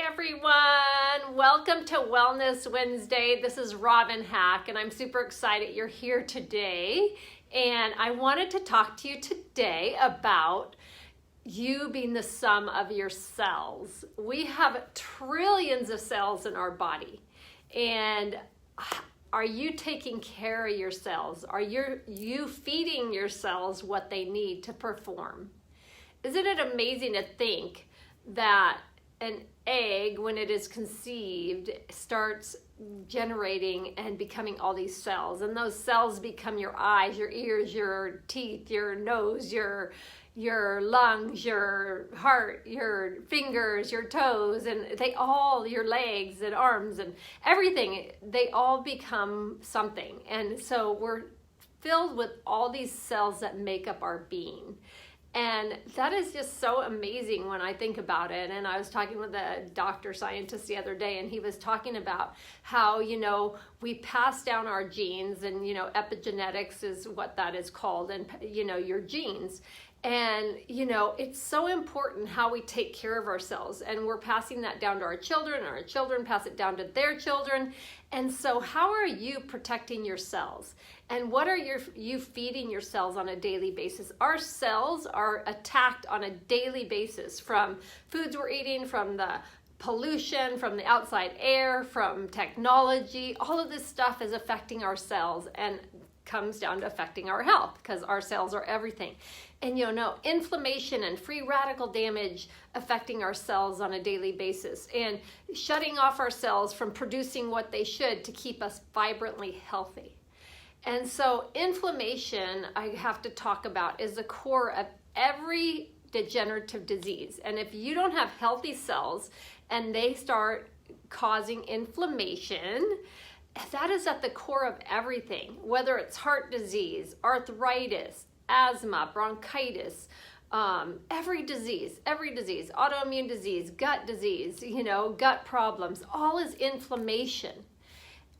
everyone. Welcome to Wellness Wednesday. This is Robin Haack, and I'm super excited you're here today. And I wanted to talk to you today about you being the sum of your cells. We have trillions of cells in our body. And are you taking care of your cells? Are you feeding your cells what they need to perform? Isn't it amazing to think that an egg, when it is conceived, starts generating and becoming all these cells, and those cells become your eyes, your ears, your teeth, your nose, your lungs, your heart, your fingers, your toes, and your legs and arms and everything, they all become something. And so we're filled with all these cells that make up our being. And that is just so amazing when I think about it. And I was talking with a doctor scientist the other day, and he was talking about how, we pass down our genes, and, epigenetics is what that is called, and, your genes. And, it's so important how we take care of ourselves, and we're passing that down to our children pass it down to their children. And so how are you protecting your cells? And what are you feeding your cells on a daily basis? Our cells are attacked on a daily basis from foods we're eating, from the pollution, from the outside air, from technology. All of this stuff is affecting our cells and comes down to affecting our health, because our cells are everything. And inflammation and free radical damage affecting our cells on a daily basis, and shutting off our cells from producing what they should to keep us vibrantly healthy. And so inflammation, I have to talk about, is the core of every degenerative disease. And if you don't have healthy cells and they start causing inflammation, that is at the core of everything, whether it's heart disease, arthritis, asthma, bronchitis, every disease, autoimmune disease, gut disease, gut problems, all is inflammation.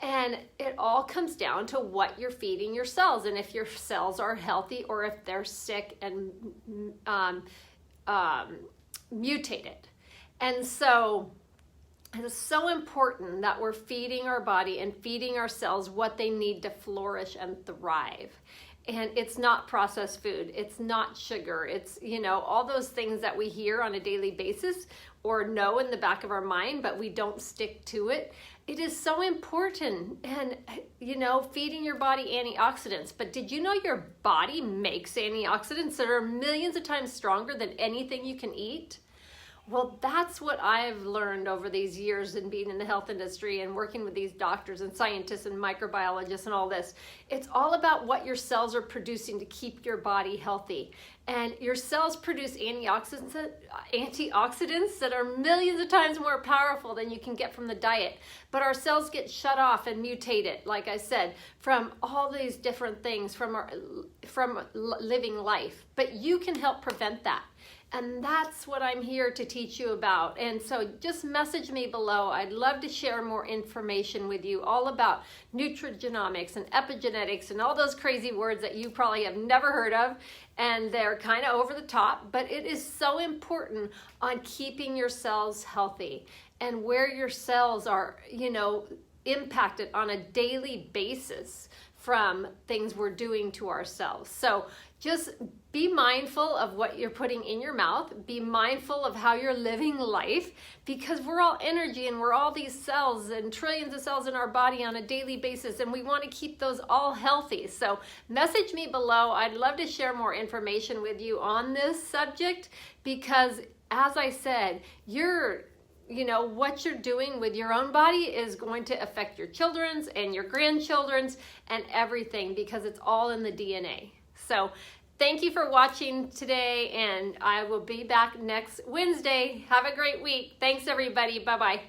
And it all comes down to what you're feeding your cells, and if your cells are healthy or if they're sick and mutated. And so it is so important that we're feeding our body and feeding our cells what they need to flourish and thrive. And it's not processed food. It's not sugar. It's, all those things that we hear on a daily basis or know in the back of our mind, but we don't stick to it. It is so important. And, feeding your body antioxidants. But did you know your body makes antioxidants that are millions of times stronger than anything you can eat? Well, that's what I've learned over these years in being in the health industry and working with these doctors and scientists and microbiologists and all this. It's all about what your cells are producing to keep your body healthy. And your cells produce antioxidants that are millions of times more powerful than you can get from the diet. But our cells get shut off and mutated, like I said, from all these different things from living life. But you can help prevent that. And that's what I'm here to teach you about. And so just message me below. I'd love to share more information with you all about nutrigenomics and epigenetics and all those crazy words that you probably have never heard of. And they're kind of over the top, but it is so important on keeping your cells healthy and where your cells are, impacted on a daily basis from things we're doing to ourselves. So just be mindful of what you're putting in your mouth. Be mindful of how you're living life, because we're all energy and we're all these cells and trillions of cells in our body on a daily basis, and we want to keep those all healthy. So message me below. I'd love to share more information with you on this subject, because as I said, what you're doing with your own body is going to affect your children's and your grandchildren's and everything, because it's all in the DNA. So thank you for watching today, and I will be back next Wednesday. Have a great week. Thanks, everybody. Bye-bye.